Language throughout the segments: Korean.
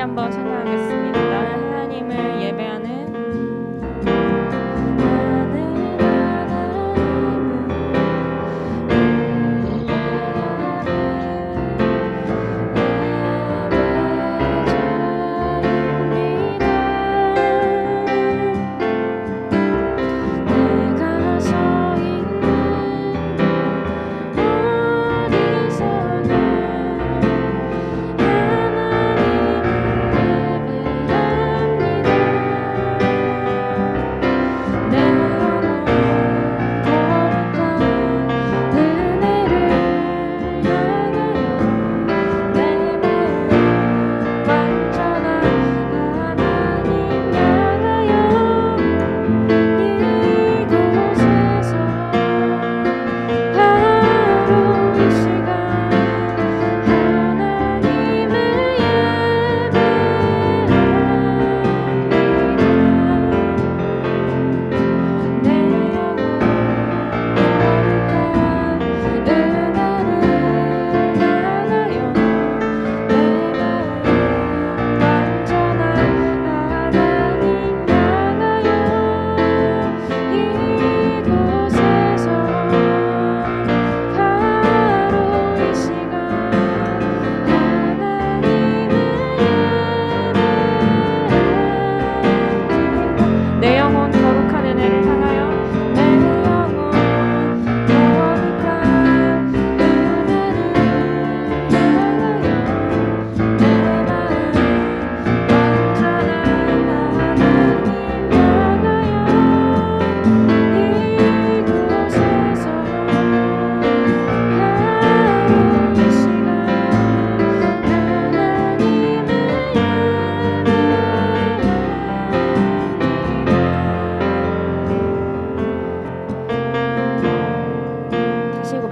한번 찬양하겠습니다. 하나님을 예배하는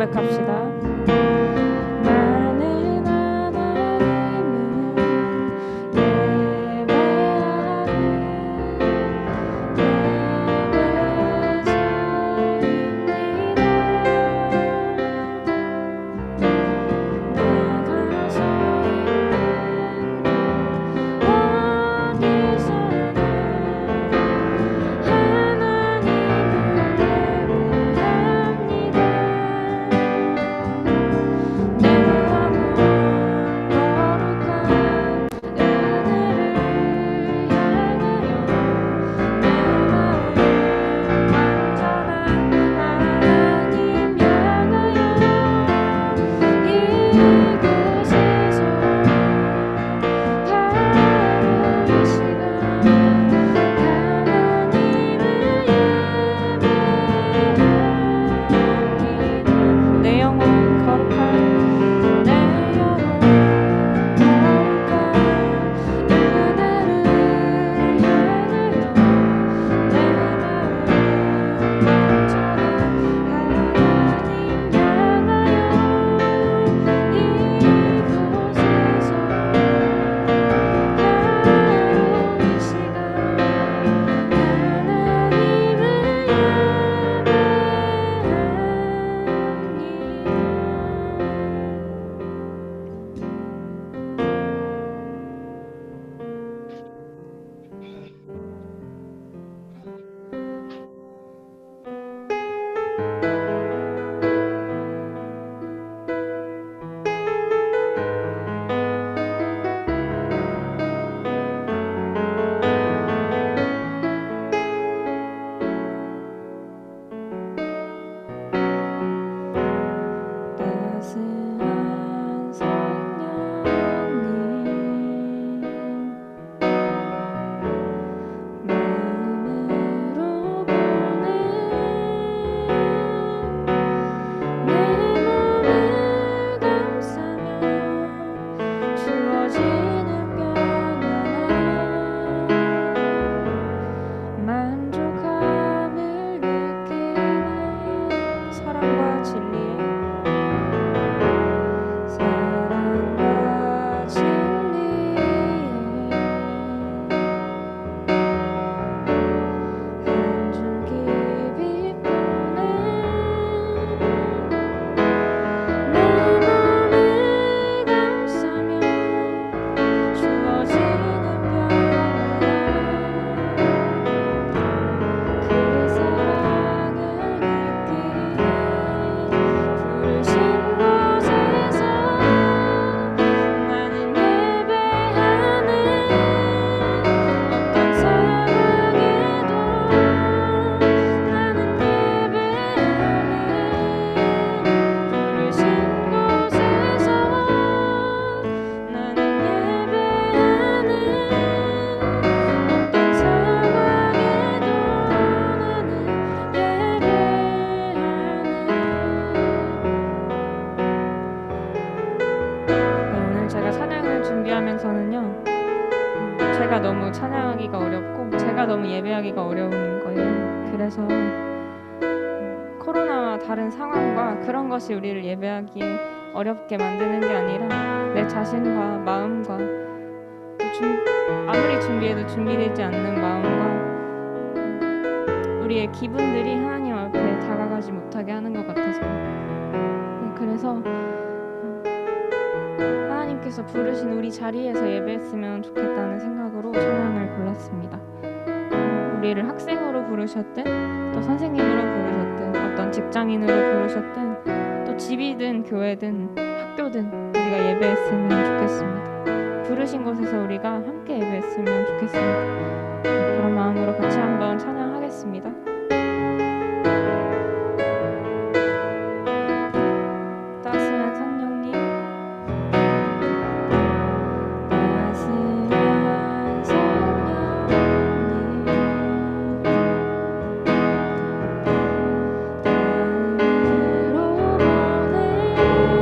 고백합시다. 제가 너무 찬양하기가 어렵고 제가 너무 예배하기가 어려운 거예요. 그래서 코로나와 다른 상황과 그런 것이 우리를 예배하기에 어렵게 만드는 게 아니라 내 자신과 마음과 또 아무리 준비해도 준비되지 않는 마음과 우리의 기분들이 하나님 앞에 다가가지 못하게 하는 것 같아서 그래서 하나님께서 부르신 우리 자리에서 예배했으면 좋겠다는 생각으로 찬양을 골랐습니다. 우리를 학생으로 부르셨든 또 선생님으로 부르셨든 어떤 직장인으로 부르셨든 또 집이든 교회든 학교든 우리가 예배했으면 좋겠습니다. 부르신 곳에서 우리가 함께 예배했으면 좋겠습니다. 그런 마음으로 같이 한번 찬양하겠습니다. 따스한 성령님, 따스한 성령님, 땅으로 보내 내 맘을 감싸며 주어지는 벽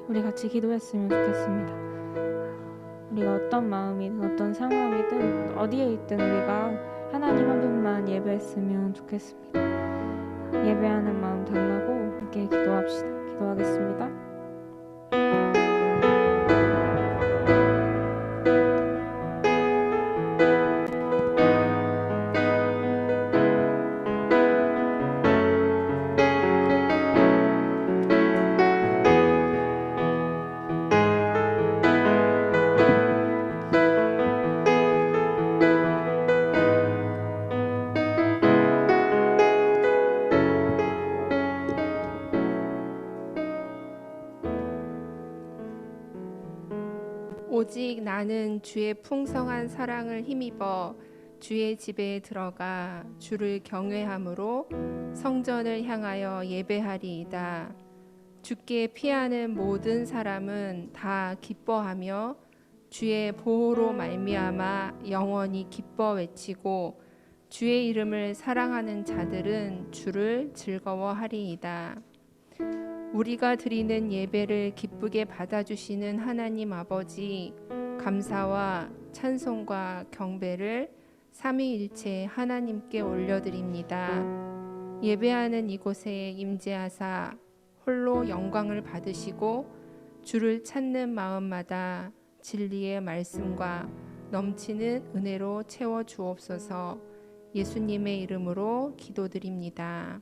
우리 같이 기도했으면 좋겠습니다. 우리가 어떤 마음이든 어떤 상황이든 어디에 있든 우리가 하나님 한 분만 예배했으면 좋겠습니다. 예배하는 마음 달라고 함께 기도합시다. 기도하겠습니다. 오직 나는 주의 풍성한 사랑을 힘입어 주의 집에 들어가 주를 경외함으로 성전을 향하여 예배하리이다. 주께 피하는 모든 사람은 다 기뻐하며 주의 보호로 말미암아 영원히 기뻐 외치고 주의 이름을 사랑하는 자들은 주를 즐거워하리이다. 우리가 드리는 예배를 기쁘게 받아주시는 하나님 아버지, 감사와 찬송과 경배를 삼위일체 하나님께 올려드립니다. 예배하는 이곳에 임재하사 홀로 영광을 받으시고 주를 찾는 마음마다 진리의 말씀과 넘치는 은혜로 채워 주옵소서. 예수님의 이름으로 기도드립니다.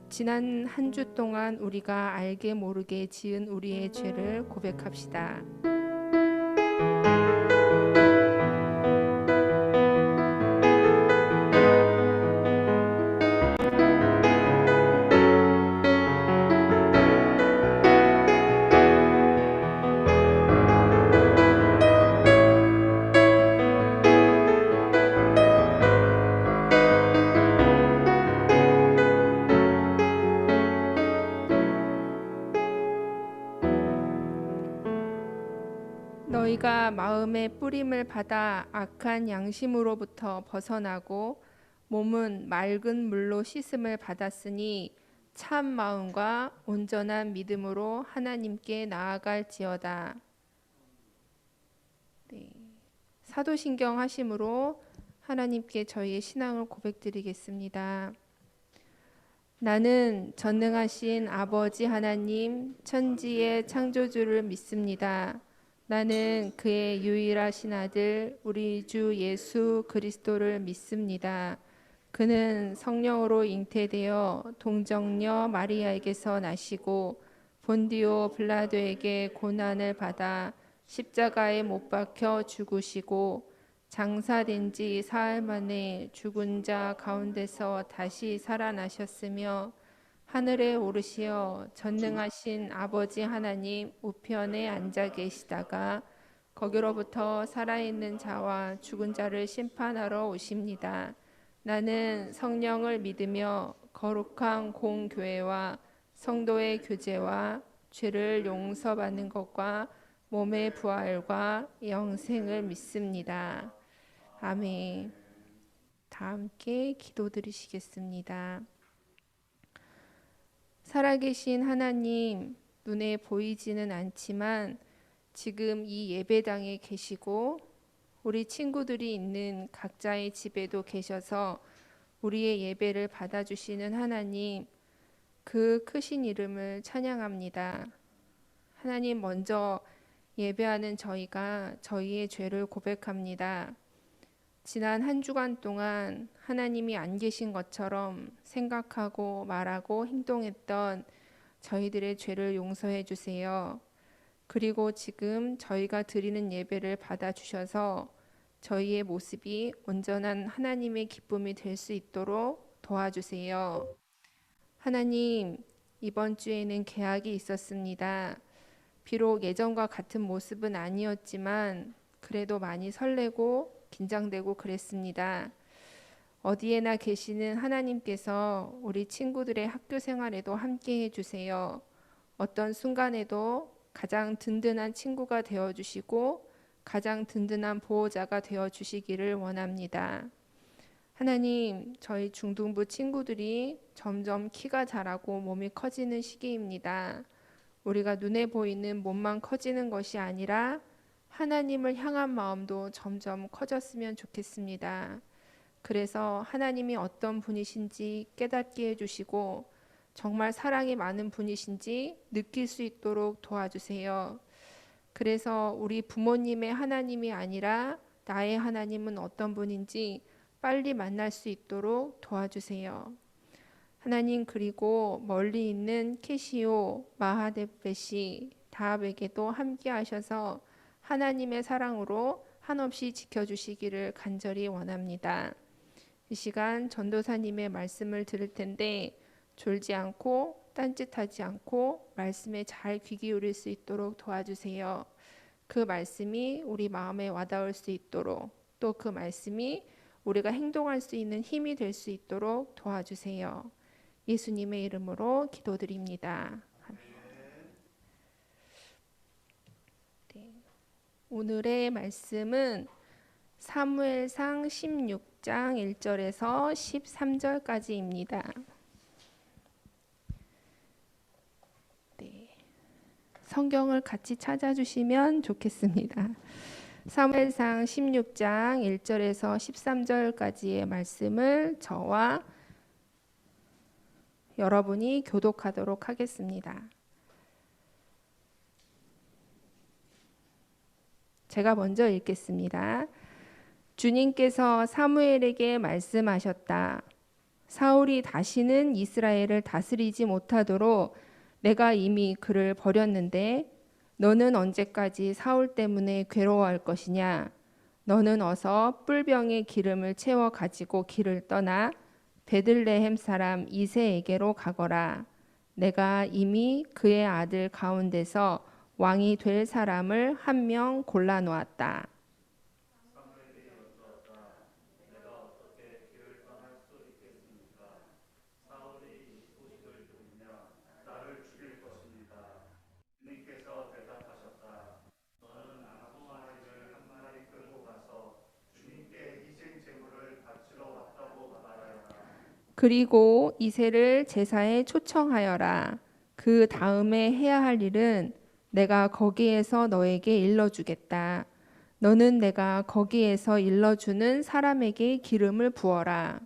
지난 한 주 동안 우리가 알게 모르게 지은 우리의 죄를 고백합시다. 너희가 마음의 뿌림을 받아 악한 양심으로부터 벗어나고 몸은 맑은 물로 씻음을 받았으니 참 마음과 온전한 믿음으로 하나님께 나아갈지어다. 네. 사도신경 하심으로 하나님께 저희의 신앙을 고백드리겠습니다. 나는 전능하신 아버지 하나님 천지의 창조주를 믿습니다. 나는 그의 유일하신 아들 우리 주 예수 그리스도를 믿습니다. 그는 성령으로 잉태되어 동정녀 마리아에게서 나시고 본디오 빌라도에게 고난을 받아 십자가에 못 박혀 죽으시고 장사된 지 사흘 만에 죽은 자 가운데서 다시 살아나셨으며 하늘에 오르시어 전능하신 아버지 하나님 우편에 앉아 계시다가 거기로부터 살아있는 자와 죽은 자를 심판하러 오십니다. 나는 성령을 믿으며 거룩한 공교회와 성도의 교제와 죄를 용서받는 것과 몸의 부활과 영생을 믿습니다. 아멘. 다 함께 기도드리시겠습니다. 살아계신 하나님, 눈에 보이지는 않지만 지금 이 예배당에 계시고 우리 친구들이 있는 각자의 집에도 계셔서 우리의 예배를 받아주시는 하나님, 그 크신 이름을 찬양합니다. 하나님, 먼저 예배하는 저희가 저희의 죄를 고백합니다. 지난 한 주간 동안 하나님이 안 계신 것처럼 생각하고 말하고 행동했던 저희들의 죄를 용서해 주세요. 그리고 지금 저희가 드리는 예배를 받아주셔서 저희의 모습이 온전한 하나님의 기쁨이 될 수 있도록 도와주세요. 하나님, 이번 주에는 계약이 있었습니다. 비록 예전과 같은 모습은 아니었지만 그래도 많이 설레고 긴장되고 그랬습니다. 어디에나 계시는 하나님께서 우리 친구들의 학교 생활에도 함께 해주세요. 어떤 순간에도 가장 든든한 친구가 되어주시고 가장 든든한 보호자가 되어주시기를 원합니다. 하나님, 저희 중등부 친구들이 점점 키가 자라고 몸이 커지는 시기입니다. 우리가 눈에 보이는 몸만 커지는 것이 아니라 하나님을 향한 마음도 점점 커졌으면 좋겠습니다. 그래서 하나님이 어떤 분이신지 깨닫게 해주시고 정말 사랑이 많은 분이신지 느낄 수 있도록 도와주세요. 그래서 우리 부모님의 하나님이 아니라 나의 하나님은 어떤 분인지 빨리 만날 수 있도록 도와주세요. 하나님, 그리고 멀리 있는 캐시오, 마하데베시, 다합에게도 함께 하셔서 하나님의 사랑으로 한없이 지켜주시기를 간절히 원합니다. 이 시간 전도사님의 말씀을 들을 텐데 졸지 않고 딴짓하지 않고 말씀에 잘 귀 기울일 수 있도록 도와주세요. 그 말씀이 우리 마음에 와닿을 수 있도록 또 그 말씀이 우리가 행동할 수 있는 힘이 될 수 있도록 도와주세요. 예수님의 이름으로 기도드립니다. 네. 오늘의 말씀은 사무엘상 16장 1절에서 13절까지입니다. 성경을 같이 찾아주시면 좋겠습니다. 사무엘상 16장 1절에서 13절까지의 말씀을 저와 여러분이 교독하도록 하겠습니다. 제가 먼저 읽겠습니다. 주님께서 사무엘에게 말씀하셨다. 사울이 다시는 이스라엘을 다스리지 못하도록 내가 이미 그를 버렸는데 너는 언제까지 사울 때문에 괴로워할 것이냐? 너는 어서 뿔병에 기름을 채워 가지고 길을 떠나 베들레헴 사람 이새에게로 가거라. 내가 이미 그의 아들 가운데서 왕이 될 사람을 한 명 골라 놓았다. 그리고 이새를 제사에 초청하여라. 그 다음에 해야 할 일은 내가 거기에서 너에게 일러주겠다. 너는 내가 거기에서 일러주는 사람에게 기름을 부어라.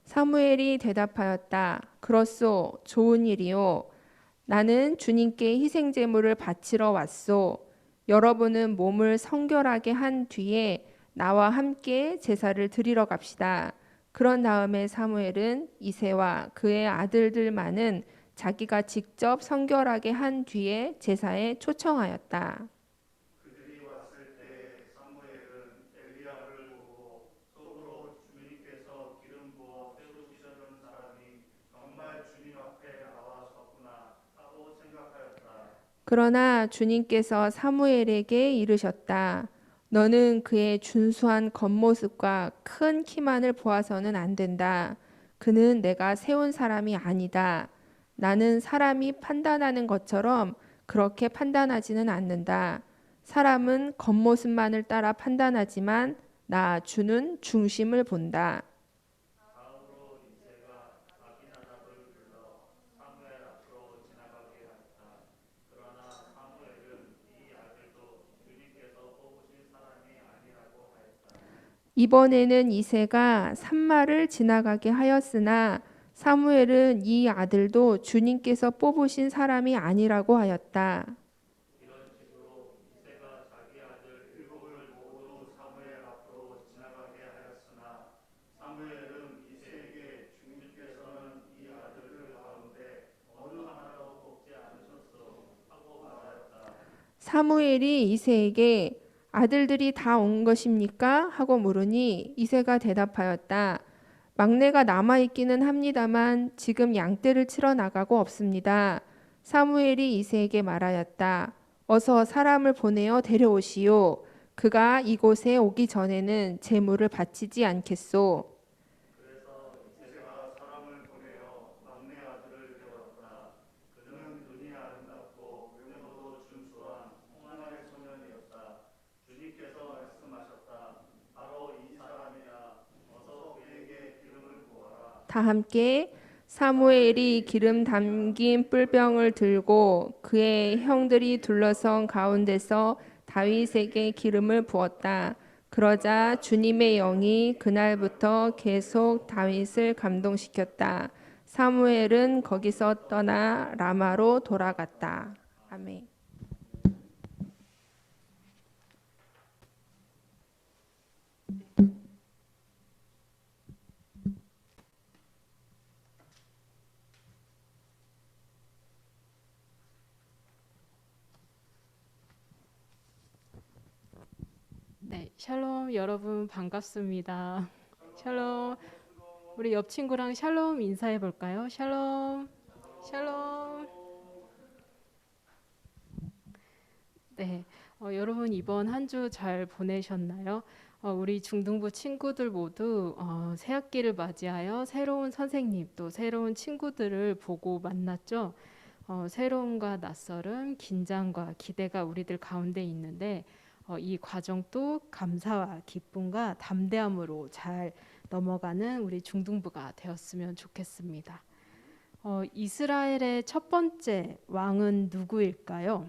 사무엘이 대답하였다. 그렇소, 좋은 일이요. 나는 주님께 희생 제물을 바치러 왔소. 여러분은 몸을 성결하게 한 뒤에 나와 함께 제사를 드리러 갑시다. 그런 다음에 사무엘은 이새와 그의 아들들만은 자기가 직접 성결하게 한 뒤에 제사에 초청하였다. 그러나 주님께서 사무엘에게 이르셨다. 너는 그의 준수한 겉모습과 큰 키만을 보아서는 안 된다. 그는 내가 세운 사람이 아니다. 나는 사람이 판단하는 것처럼 그렇게 판단하지는 않는다. 사람은 겉모습만을 따라 판단하지만 나 주는 중심을 본다. 이번에는 이새가 산마를 지나가게 하였으나 사무엘은 이 아들도 주님께서 뽑으신 사람이 아니라고 하였다. 사무엘이 이새에게 아들들이 다 온 것입니까? 하고 물으니 이새가 대답하였다. 막내가 남아있기는 합니다만 지금 양떼를 치러 나가고 없습니다. 사무엘이 이새에게 말하였다. 어서 사람을 보내어 데려오시오. 그가 이곳에 오기 전에는 제물을 바치지 않겠소. 다 함께 사무엘이 기름 담긴 뿔병을 들고 그의 형들이 둘러선 가운데서 다윗에게 기름을 부었다. 그러자 주님의 영이 그날부터 계속 다윗을 감동시켰다. 사무엘은 거기서 떠나 라마로 돌아갔다. 아멘. 네, 샬롬 여러분 반갑습니다. 샬롬. 우리 옆 친구랑 샬롬 인사해 볼까요? 샬롬. 샬롬. 네. 여러분 이번 한 주 잘 보내셨나요? 우리 중등부 친구들 모두 새 학기를 맞이하여 새로운 선생님 또 새로운 친구들을 보고 만났죠. 새로움과 낯설음, 긴장과 기대가 우리들 가운데 있는데 이 과정도 감사와 기쁨과 담대함으로 잘 넘어가는 우리 중등부가 되었으면 좋겠습니다. 이스라엘의 첫 번째 왕은 누구일까요?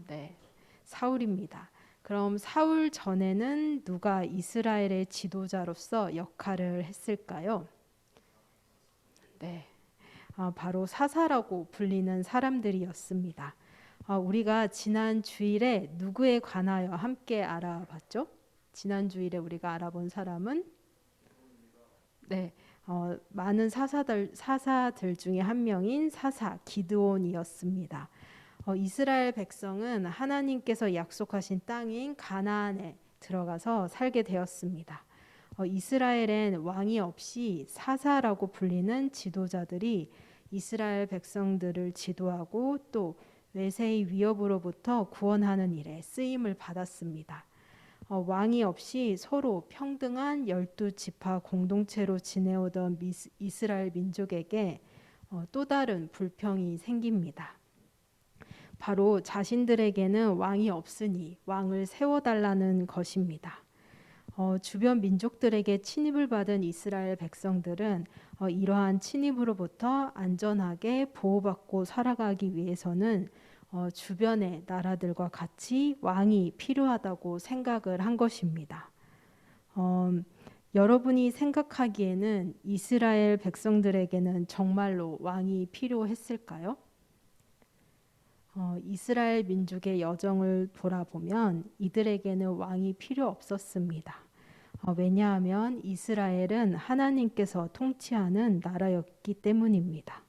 네, 사울입니다. 그럼 사울 전에는 누가 이스라엘의 지도자로서 역할을 했을까요? 네, 바로 사사라고 불리는 사람들이었습니다. 우리가 지난 주일에 누구에 관하여 함께 알아봤죠? 지난 주일에 우리가 알아본 사람은 네, 많은 사사들 중에 한 명인 사사 기드온이었습니다. 이스라엘 백성은 하나님께서 약속하신 땅인 가나안에 들어가서 살게 되었습니다. 이스라엘엔 왕이 없이 사사라고 불리는 지도자들이 이스라엘 백성들을 지도하고 또 외세의 위협으로부터 구원하는 일에 쓰임을 받았습니다. 왕이 없이 서로 평등한 12지파 공동체로 지내오던 이스라엘 민족에게 또 다른 불평이 생깁니다. 바로 자신들에게는 왕이 없으니 왕을 세워달라는 것입니다. 주변 민족들에게 침입을 받은 이스라엘 백성들은 이러한 침입으로부터 안전하게 보호받고 살아가기 위해서는 주변의 나라들과 같이 왕이 필요하다고 생각을 한 것입니다. 여러분이 생각하기에는 이스라엘 백성들에게는 정말로 왕이 필요했을까요? 이스라엘 민족의 여정을 돌아보면 이들에게는 왕이 필요 없었습니다. 왜냐하면 이스라엘은 하나님께서 통치하는 나라였기 때문입니다.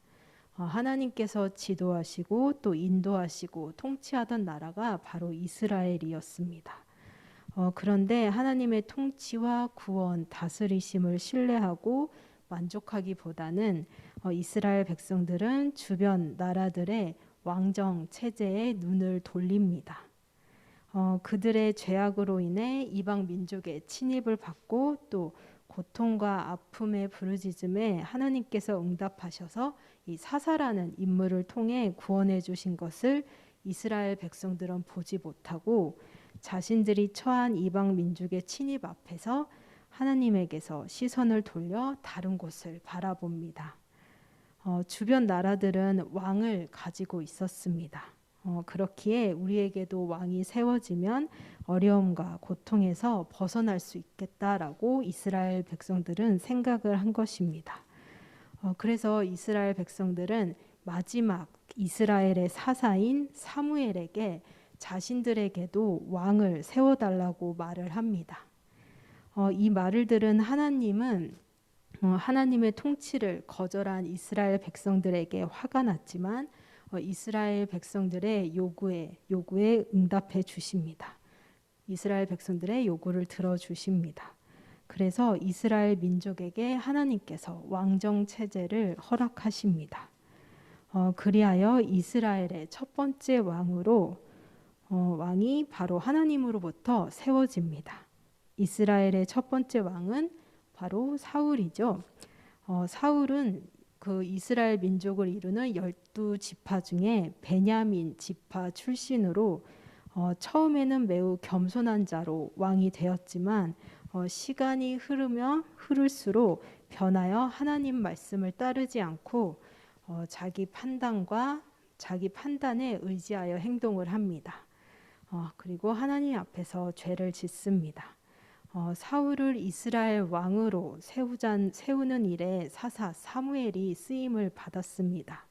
하나님께서 지도하시고 또 인도하시고 통치하던 나라가 바로 이스라엘이었습니다. 그런데 하나님의 통치와 구원, 다스리심을 신뢰하고 만족하기보다는 이스라엘 백성들은 주변 나라들의 왕정 체제에 눈을 돌립니다. 그들의 죄악으로 인해 이방 민족의 침입을 받고 또 고통과 아픔의 부르짖음에 하나님께서 응답하셔서 이 사사라는 인물을 통해 구원해 주신 것을 이스라엘 백성들은 보지 못하고 자신들이 처한 이방 민족의 침입 앞에서 하나님에게서 시선을 돌려 다른 곳을 바라봅니다. 주변 나라들은 왕을 가지고 있었습니다. 그렇기에 우리에게도 왕이 세워지면 어려움과 고통에서 벗어날 수 있겠다라고 이스라엘 백성들은 생각을 한 것입니다. 그래서 이스라엘 백성들은 마지막 이스라엘의 사사인 사무엘에게 자신들에게도 왕을 세워달라고 말을 합니다. 이 말을 들은 하나님은 하나님의 통치를 거절한 이스라엘 백성들에게 화가 났지만 이스라엘 백성들의 요구에 응답해 주십니다. 이스라엘 백성들의 요구를 들어주십니다. 그래서 이스라엘 민족에게 하나님께서 왕정 체제를 허락하십니다. 그리하여 이스라엘의 첫 번째 왕으로 왕이 바로 하나님으로부터 세워집니다. 이스라엘의 첫 번째 왕은 바로 사울이죠. 사울은 그 이스라엘 민족을 이루는 12지파 중에 베냐민 지파 출신으로 처음에는 매우 겸손한 자로 왕이 되었지만 시간이 흐를수록 변하여 하나님 말씀을 따르지 않고 자기 판단에 의지하여 행동을 합니다. 그리고 하나님 앞에서 죄를 짓습니다. 사울을 이스라엘 왕으로 세우는 일에 사사 사무엘이 쓰임을 받았습니다.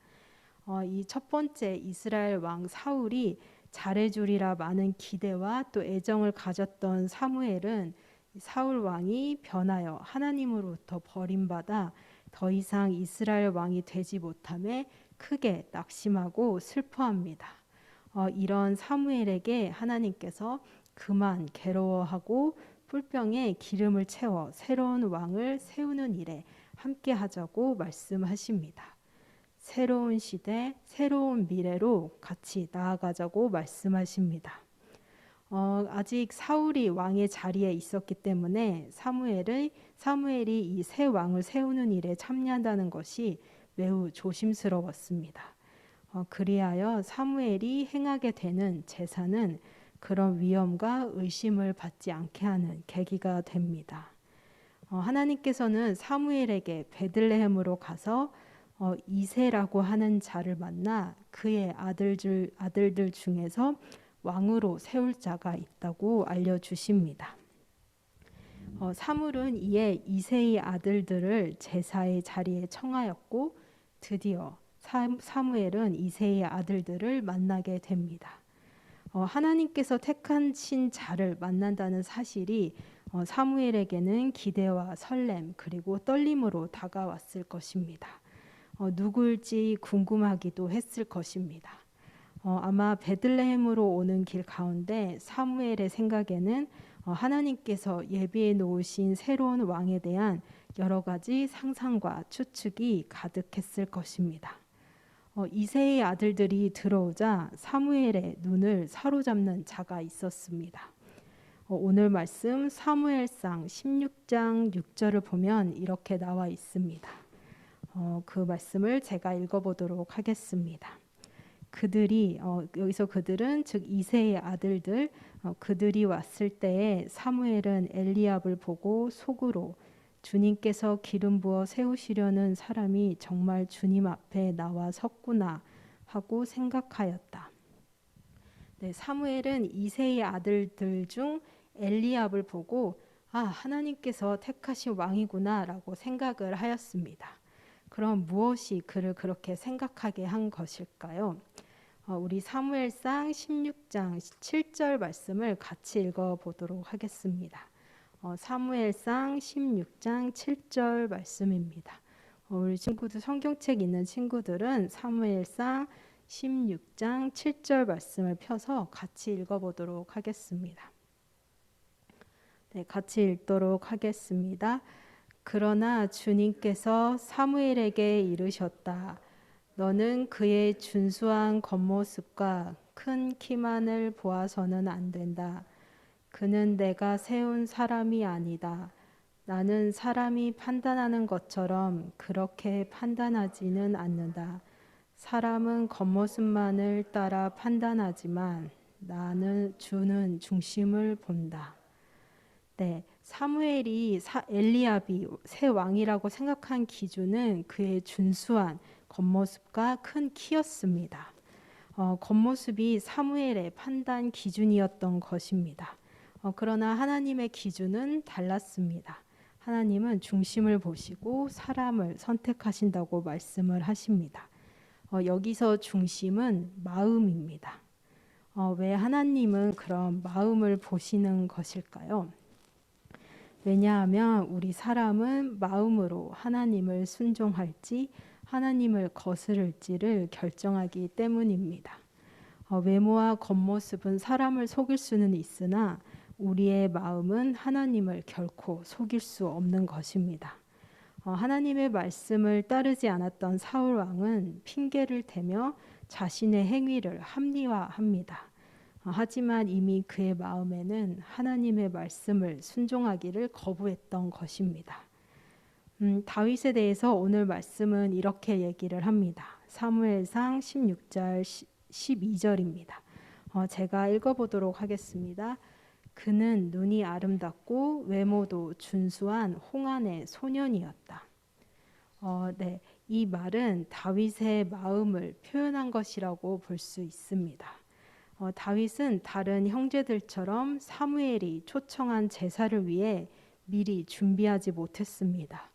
이 첫 번째 이스라엘 왕 사울이 잘해주리라 많은 기대와 또 애정을 가졌던 사무엘은 사울 왕이 변하여 하나님으로부터 버림받아 더 이상 이스라엘 왕이 되지 못함에 크게 낙심하고 슬퍼합니다. 이런 사무엘에게 하나님께서 그만 괴로워하고 뿔병에 기름을 채워 새로운 왕을 세우는 일에 함께 하자고 말씀하십니다. 새로운 시대, 새로운 미래로 같이 나아가자고 말씀하십니다. 아직 사울이 왕의 자리에 있었기 때문에 사무엘이 이 새 왕을 세우는 일에 참여한다는 것이 매우 조심스러웠습니다. 그리하여 사무엘이 행하게 되는 제사는 그런 위험과 의심을 받지 않게 하는 계기가 됩니다. 하나님께서는 사무엘에게 베들레헴으로 가서 이새라고 하는 자를 만나 그의 아들들 중에서 왕으로 세울 자가 있다고 알려주십니다. 사물은 이에 이새의 아들들을 제사의 자리에 청하였고 드디어 사무엘은 이새의 아들들을 만나게 됩니다. 하나님께서 택하신 자를 만난다는 사실이 사무엘에게는 기대와 설렘 그리고 떨림으로 다가왔을 것입니다. 누구일지 궁금하기도 했을 것입니다. 아마 베들레헴으로 오는 길 가운데 사무엘의 생각에는 하나님께서 예비해 놓으신 새로운 왕에 대한 여러 가지 상상과 추측이 가득했을 것입니다. 이새의 아들들이 들어오자 사무엘의 눈을 사로잡는 자가 있었습니다. 오늘 말씀 사무엘상 16장 6절을 보면 이렇게 나와 있습니다. 그 말씀을 제가 읽어보도록 하겠습니다. 여기서 그들은 즉 이새의 아들들 그들이 왔을 때에 사무엘은 엘리압을 보고 속으로 주님께서 기름 부어 세우시려는 사람이 정말 주님 앞에 나와 섰구나 하고 생각하였다. 네, 사무엘은 이새의 아들들 중 엘리압을 보고 하나님께서 택하신 왕이구나라고 생각을 하였습니다. 그럼 무엇이 그를 그렇게 생각하게 한 것일까요? 우리 사무엘상 16장 7절 말씀을 같이 읽어보도록 하겠습니다. 사무엘상 16장 7절 말씀입니다. 우리 친구들 성경책 있는 친구들은 사무엘상 16장 7절 말씀을 펴서 같이 읽어보도록 하겠습니다. 네, 같이 읽도록 하겠습니다. 그러나 주님께서 사무엘에게 이르셨다. 너는 그의 준수한 겉모습과 큰 키만을 보아서는 안 된다. 그는 내가 세운 사람이 아니다. 나는 사람이 판단하는 것처럼 그렇게 판단하지는 않는다. 사람은 겉모습만을 따라 판단하지만 나는 주는 중심을 본다. 네, 사무엘이 엘리압이 새 왕이라고 생각한 기준은 그의 준수한 겉모습과 큰 키였습니다. 겉모습이 사무엘의 판단 기준이었던 것입니다. 그러나 하나님의 기준은 달랐습니다. 하나님은 중심을 보시고 사람을 선택하신다고 말씀을 하십니다. 여기서 중심은 마음입니다. 왜 하나님은 그런 마음을 보시는 것일까요? 왜냐하면 우리 사람은 마음으로 하나님을 순종할지 하나님을 거스를지를 결정하기 때문입니다. 외모와 겉모습은 사람을 속일 수는 있으나 우리의 마음은 하나님을 결코 속일 수 없는 것입니다. 하나님의 말씀을 따르지 않았던 사울 왕은 핑계를 대며 자신의 행위를 합리화합니다. 하지만 이미 그의 마음에는 하나님의 말씀을 순종하기를 거부했던 것입니다. 다윗에 대해서 오늘 말씀은 이렇게 얘기를 합니다. 사무엘상 16절 12절입니다. 제가 읽어보도록 하겠습니다. 그는 눈이 아름답고 외모도 준수한 홍안의 소년이었다. 네, 이 말은 다윗의 마음을 표현한 것이라고 볼 수 있습니다. 다윗은 다른 형제들처럼 사무엘이 초청한 제사를 위해 미리 준비하지 못했습니다.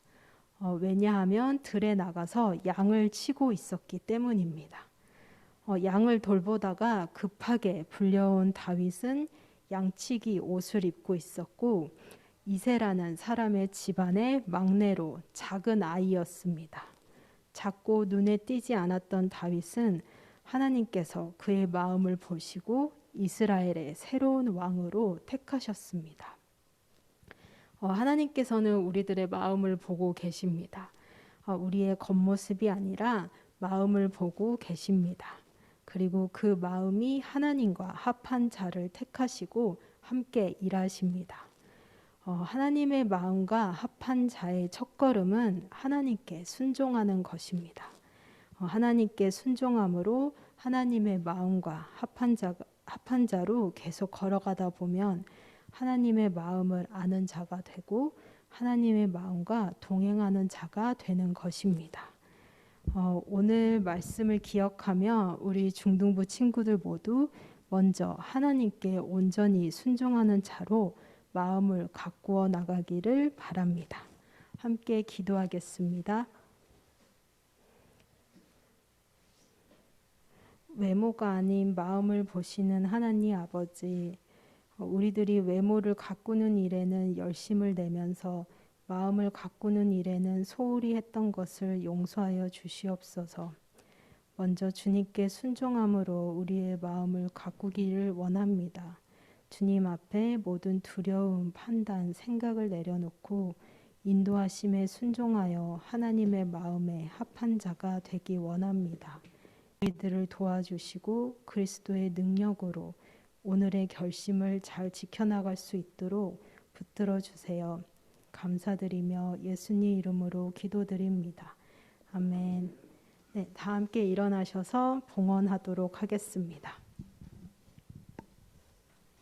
왜냐하면 들에 나가서 양을 치고 있었기 때문입니다. 양을 돌보다가 급하게 불려온 다윗은 양치기 옷을 입고 있었고 이새라는 사람의 집안의 막내로 작은 아이였습니다. 작고 눈에 띄지 않았던 다윗은 하나님께서 그의 마음을 보시고 이스라엘의 새로운 왕으로 택하셨습니다. 하나님께서는 우리들의 마음을 보고 계십니다. 우리의 겉모습이 아니라 마음을 보고 계십니다. 그리고 그 마음이 하나님과 합한 자를 택하시고 함께 일하십니다. 하나님의 마음과 합한 자의 첫걸음은 하나님께 순종하는 것입니다. 하나님께 순종함으로 하나님의 마음과 합한 자로 계속 걸어가다 보면 하나님의 마음을 아는 자가 되고 하나님의 마음과 동행하는 자가 되는 것입니다. 오늘 말씀을 기억하며 우리 중등부 친구들 모두 먼저 하나님께 온전히 순종하는 자로 마음을 가꾸어 나가기를 바랍니다. 함께 기도하겠습니다. 외모가 아닌 마음을 보시는 하나님 아버지, 우리들이 외모를 가꾸는 일에는 열심을 내면서 마음을 가꾸는 일에는 소홀히 했던 것을 용서하여 주시옵소서. 먼저 주님께 순종함으로 우리의 마음을 가꾸기를 원합니다. 주님 앞에 모든 두려움, 판단, 생각을 내려놓고 인도하심에 순종하여 하나님의 마음에 합한 자가 되기 원합니다. 우리들을 도와주시고 그리스도의 능력으로 오늘의 결심을 잘 지켜나갈 수 있도록 붙들어 주세요. 감사드리며 예수님 이름으로 기도드립니다. 아멘. 네, 다 함께 일어나셔서 봉헌하도록 하겠습니다.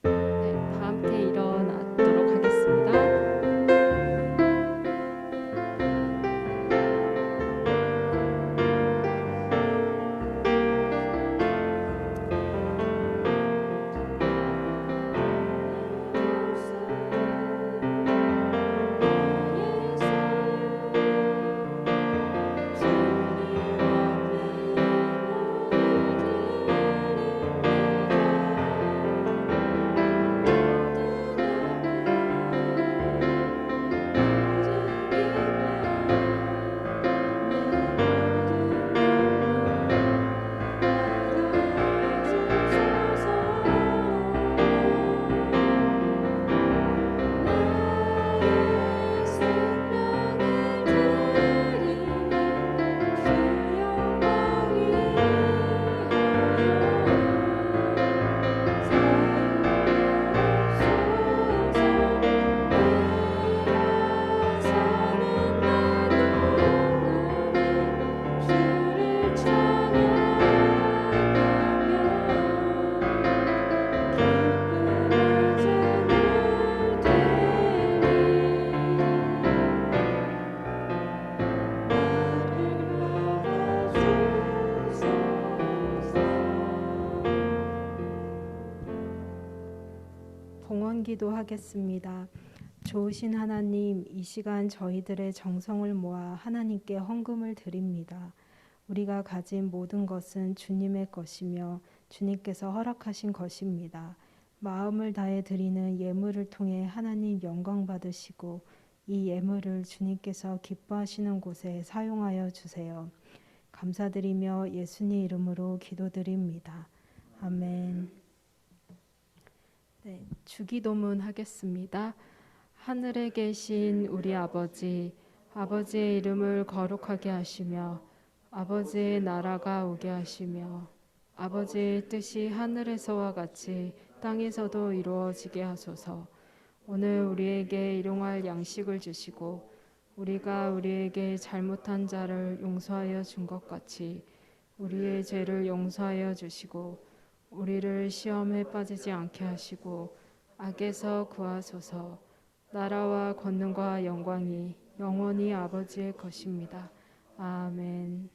네, 다 함께 일어나도록 하겠습니다. 기도하겠습니다. 좋으신 하나님, 이 시간 저희들의 정성을 모아 하나님께 헌금을 드립니다. 우리가 가진 모든 것은 주님의 것이며 주님께서 허락하신 것입니다. 마음을 다해 드리는 예물을 통해 하나님 영광 받으시고 이 예물을 주님께서 기뻐하시는 곳에 사용하여 주세요. 감사드리며 예수님 이름으로 기도드립니다. 아멘. 네, 주기도문 하겠습니다. 하늘에 계신 우리 아버지, 아버지의 이름을 거룩하게 하시며 아버지의 나라가 오게 하시며 아버지의 뜻이 하늘에서와 같이 땅에서도 이루어지게 하소서. 오늘 우리에게 일용할 양식을 주시고 우리가 우리에게 잘못한 자를 용서하여 준 것 같이 우리의 죄를 용서하여 주시고 우리를 시험에 빠지지 않게 하시고 악에서 구하소서. 나라와 권능과 영광이 영원히 아버지의 것입니다. 아멘.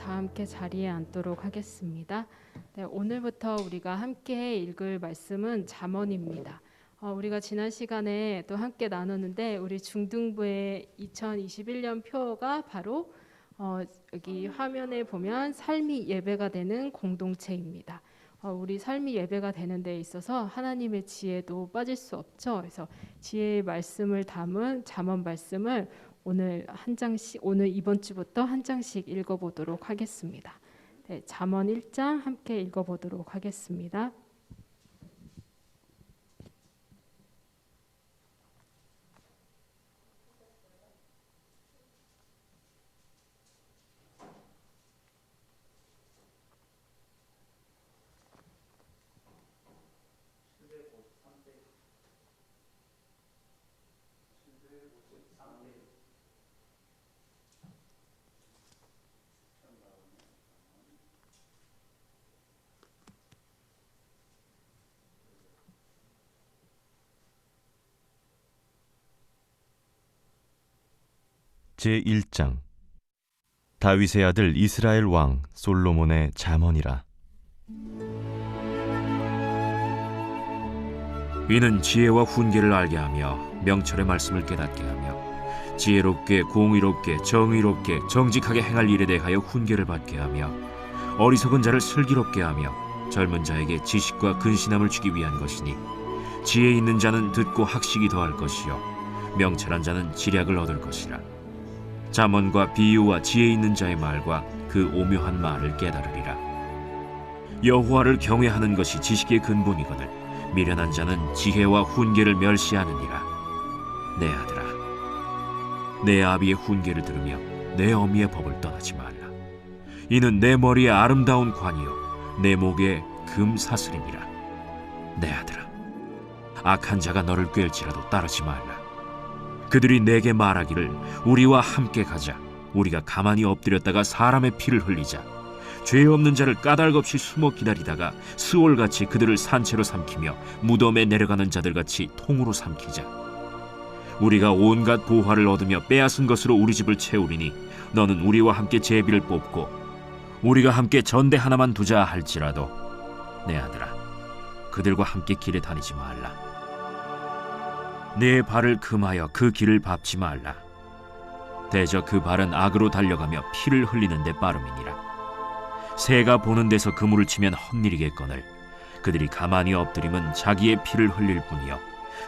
함께 자리에 앉도록 하겠습니다. 네, 오늘부터 우리가 함께 읽을 말씀은 잠언입니다. 우리가 지난 시간에 또 함께 나눴는데 우리 중등부의 2021년 표가 바로 여기 화면에 보면 삶이 예배가 되는 공동체입니다. 우리 삶이 예배가 되는 데 있어서 하나님의 지혜도 빠질 수 없죠. 그래서 지혜의 말씀을 담은 잠언 말씀을 오늘 한 장씩, 오늘 이번 주부터 한 장씩 읽어보도록 하겠습니다. 네, 잠언 1장 함께 읽어보도록 하겠습니다. 제1장. 다윗의 아들 이스라엘 왕 솔로몬의 잠언이라. 이는 지혜와 훈계를 알게 하며 명철의 말씀을 깨닫게 하며 지혜롭게 공의롭게 정의롭게 정직하게 행할 일에 대하여 훈계를 받게 하며 어리석은 자를 슬기롭게 하며 젊은 자에게 지식과 근신함을 주기 위한 것이니 지혜 있는 자는 듣고 학식이 더할 것이요 명철한 자는 지략을 얻을 것이라. 잠언과 비유와 지혜 있는 자의 말과 그 오묘한 말을 깨달으리라. 여호와를 경외하는 것이 지식의 근본이거늘 미련한 자는 지혜와 훈계를 멸시하느니라. 내 아들아, 내 아비의 훈계를 들으며 내 어미의 법을 떠나지 말라. 이는 내 머리에 아름다운 관이요 내 목에 금사슬이니라. 내 아들아, 악한 자가 너를 꾀일지라도 따르지 말라. 그들이 내게 말하기를 우리와 함께 가자. 우리가 가만히 엎드렸다가 사람의 피를 흘리자. 죄 없는 자를 까닭없이 숨어 기다리다가 스올같이 그들을 산채로 삼키며 무덤에 내려가는 자들같이 통으로 삼키자. 우리가 온갖 보화를 얻으며 빼앗은 것으로 우리 집을 채우리니 너는 우리와 함께 제비를 뽑고 우리가 함께 전대 하나만 두자 할지라도 내 아들아, 그들과 함께 길에 다니지 말라. 내 발을 금하여 그 길을 밟지 말라. 대저 그 발은 악으로 달려가며 피를 흘리는 데 빠름이니라. 새가 보는 데서 그물을 치면 헛일이겠거늘 그들이 가만히 엎드림은 자기의 피를 흘릴 뿐이요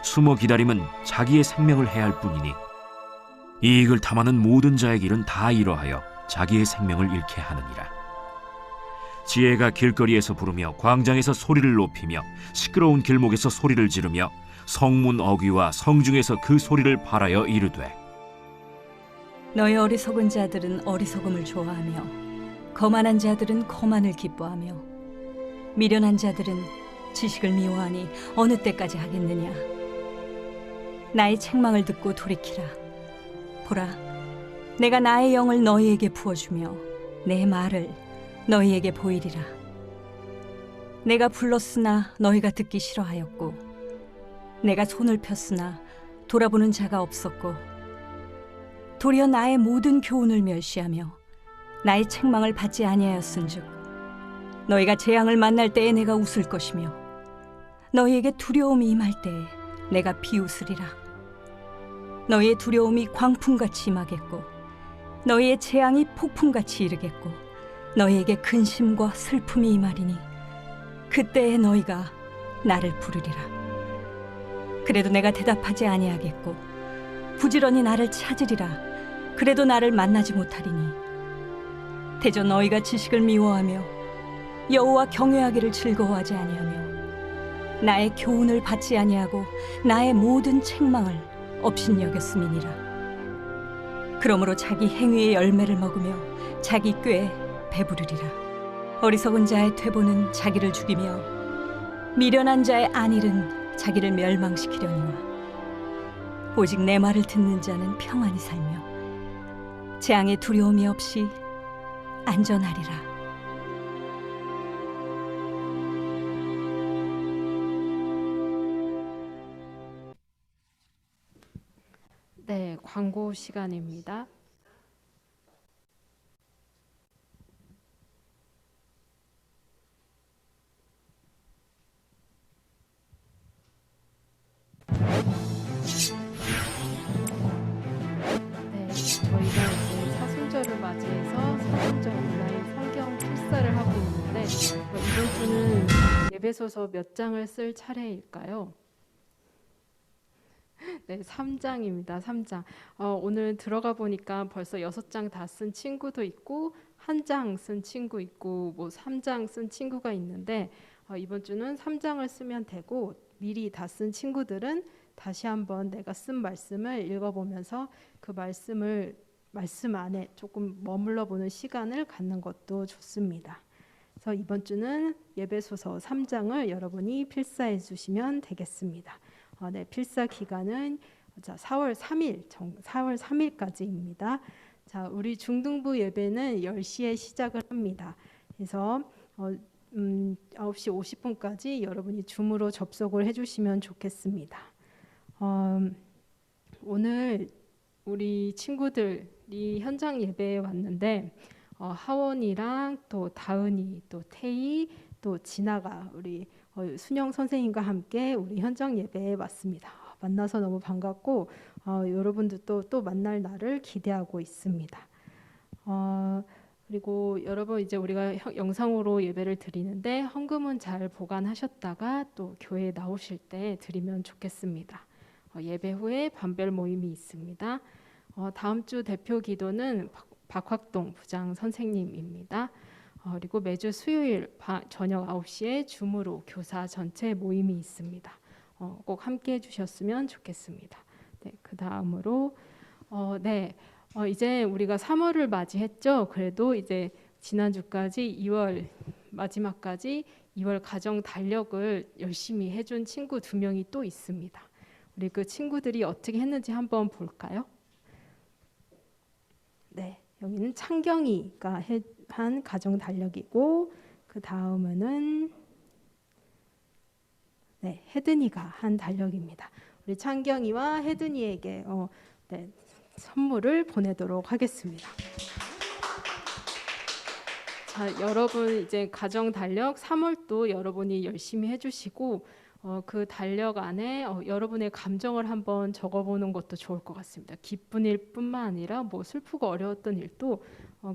숨어 기다림은 자기의 생명을 해할 뿐이니 이익을 탐하는 모든 자의 길은 다 이러하여 자기의 생명을 잃게 하느니라. 지혜가 길거리에서 부르며 광장에서 소리를 높이며 시끄러운 길목에서 소리를 지르며 성문 어귀와 성중에서 그 소리를 발하여 이르되 너희 어리석은 자들은 어리석음을 좋아하며 거만한 자들은 거만을 기뻐하며 미련한 자들은 지식을 미워하니 어느 때까지 하겠느냐. 나의 책망을 듣고 돌이키라. 보라, 내가 나의 영을 너희에게 부어주며 내 말을 너희에게 보이리라. 내가 불렀으나 너희가 듣기 싫어하였고 내가 손을 폈으나 돌아보는 자가 없었고 도리어 나의 모든 교훈을 멸시하며 나의 책망을 받지 아니하였은즉 너희가 재앙을 만날 때에 내가 웃을 것이며 너희에게 두려움이 임할 때에 내가 비웃으리라. 너희의 두려움이 광풍같이 임하겠고 너희의 재앙이 폭풍같이 이르겠고 너희에게 근심과 슬픔이 임하리니 그때에 너희가 나를 부르리라. 그래도 내가 대답하지 아니하겠고 부지런히 나를 찾으리라. 그래도 나를 만나지 못하리니 대저 너희가 지식을 미워하며 여호와 경외하기를 즐거워하지 아니하며 나의 교훈을 받지 아니하고 나의 모든 책망을 업신여겼음이니라. 그러므로 자기 행위의 열매를 먹으며 자기 꾀에 배부르리라. 어리석은 자의 퇴보는 자기를 죽이며 미련한 자의 안일은 자기를 멸망시키려니와 오직 내 말을 듣는 자는 평안히 살며 재앙의 두려움이 없이 안전하리라. 네, 광고 시간입니다. 저희가 이제 사순절을 맞이해서 사순절 온라인 성경 필사를 하고 있는데 이번 주는 예배소서 몇 장을 쓸 차례일까요? 네, 3장입니다. 3장. 오늘 들어가 보니까 벌써 6장 다 쓴 친구도 있고 1장 쓴 친구 있고 뭐 3장 쓴 친구가 있는데 이번 주는 3장을 쓰면 되고 미리 다 쓴 친구들은 다시 한번 내가 쓴 말씀을 읽어보면서 그 말씀 안에 조금 머물러 보는 시간을 갖는 것도 좋습니다. 그래서 이번 주는 예배소서 3장을 여러분이 필사해 주시면 되겠습니다. 네, 필사 기간은 4월 3일까지입니다. 자, 우리 중등부 예배는 10시에 시작을 합니다. 그래서 9시 50분까지 여러분이 줌으로 접속을 해주시면 좋겠습니다. 오늘 우리 친구들이 현장 예배에 왔는데 하원이랑 또 다은이, 또 태희, 또 진아가 우리 순영 선생님과 함께 우리 현장 예배에 왔습니다. 만나서 너무 반갑고 여러분들도 또 만날 날을 기대하고 있습니다. 그리고 여러분 이제 우리가 영상으로 예배를 드리는데 헌금은 잘 보관하셨다가 또 교회에 나오실 때 드리면 좋겠습니다. 예배 후에 반별 모임이 있습니다. 다음 주 대표 기도는 박학동 부장 선생님입니다. 그리고 매주 수요일 저녁 9시에 줌으로 교사 전체 모임이 있습니다. 꼭 함께 해주셨으면 좋겠습니다. 네, 그 다음으로 이제 우리가 3월을 맞이했죠. 그래도 이제 지난주까지 2월 마지막까지 2월 가정 달력을 열심히 해준 친구 2명이 또 있습니다. 우리 그 친구들이 어떻게 했는지 한번 볼까요? 네, 여기는 창경이가 한 가정 달력이고 그 다음에는 혜든이가 한 달력입니다. 우리 창경이와 혜든이에게 선물을 보내도록 하겠습니다. 자, 여러분 이제 가정 달력 3월도 여러분이 열심히 해주시고 그 달력 안에 여러분의 감정을 한번 적어보는 것도 좋을 것 같습니다. 기쁜 일뿐만 아니라 뭐 슬프고 어려웠던 일도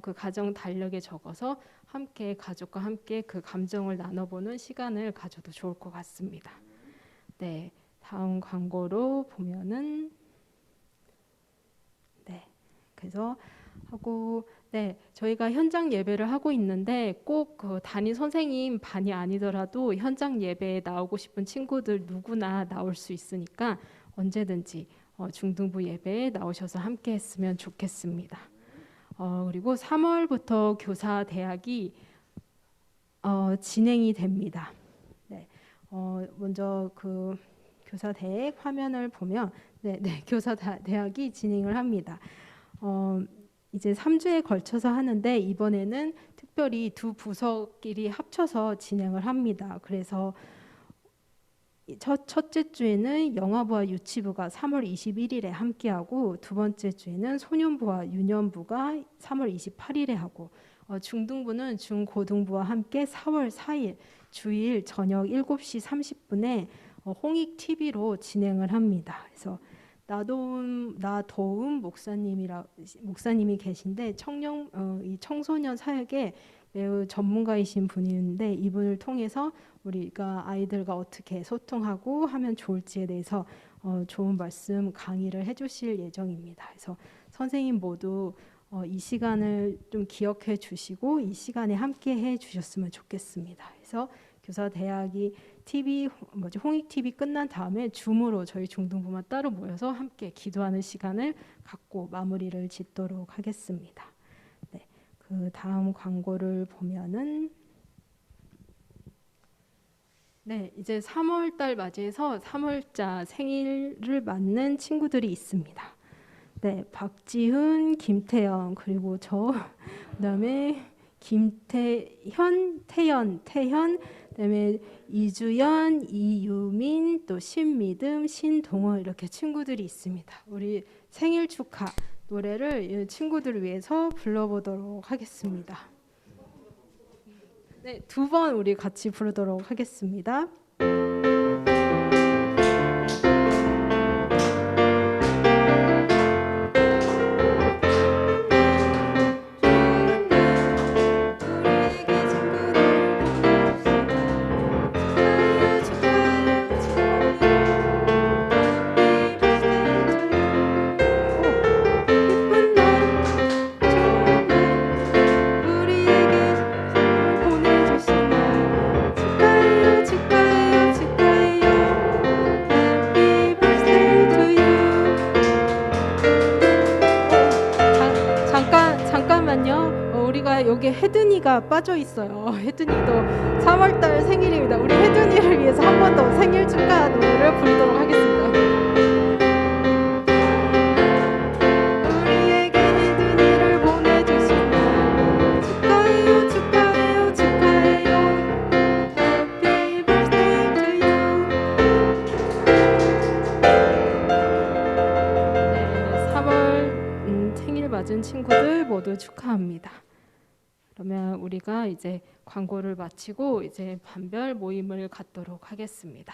그 가정 달력에 적어서 함께 가족과 함께 그 감정을 나눠보는 시간을 가져도 좋을 것 같습니다. 네, 다음 광고로 보면은 그래서 저희가 현장 예배를 하고 있는데 꼭 그 담임 선생님 반이 아니더라도 현장 예배에 나오고 싶은 친구들 누구나 나올 수 있으니까 언제든지 중등부 예배에 나오셔서 함께 했으면 좋겠습니다. 그리고 3월부터 교사 대학이 진행이 됩니다. 먼저 그 교사 대학 화면을 보면 교사 대학이 진행을 합니다. 이제 3주에 걸쳐서 하는데 이번에는 특별히 두 부서끼리 합쳐서 진행을 합니다. 그래서 첫째 주에는 영아부와 유치부가 3월 21일에 함께하고 두 번째 주에는 소년부와 유년부가 3월 28일에 하고 중등부는 중고등부와 함께 4월 4일 주일 저녁 7시 30분에 홍익TV로 진행을 합니다. 그래서 나도움 목사님이 계신데 이 청소년 사역에 매우 전문가이신 분인데 이분을 통해서 우리가 아이들과 어떻게 소통하고 하면 좋을지에 대해서 좋은 말씀 강의를 해주실 예정입니다. 그래서 선생님 모두 이 시간을 좀 기억해 주시고 이 시간에 함께 해 주셨으면 좋겠습니다. 그래서 교사 대학이 홍익 TV 끝난 다음에 줌으로 저희 중등부만 따로 모여서 함께 기도하는 시간을 갖고 마무리를 짓도록 하겠습니다. 그 다음 광고를 보면은 이제 3월달 맞이해서 3월자 생일을 맞는 친구들이 있습니다. 박지훈, 김태영 그리고 저 그다음에 김태현, 태현 그다음에 이주연, 이유민, 또 신미듬, 신동원 이렇게 친구들이 있습니다. 우리 생일 축하 노래를 친구들을 위해서 불러보도록 하겠습니다. 두 번 우리 같이 부르도록 하겠습니다. 여기 혜든이가 빠져 있어요. 혜든이도 3월달 생일입니다. 우리 혜든이를 위해서 한 번 더 생일 축하 노래를 부르도록 하겠습니다. 우리에게 혜든이를 보내주신 날 축하해요 축하해요 축하해요 Happy birthday to you. 3월 맞은 친구들 모두 축하합니다. 그러면 우리가 이제 광고를 마치고 이제 반별 모임을 갖도록 하겠습니다.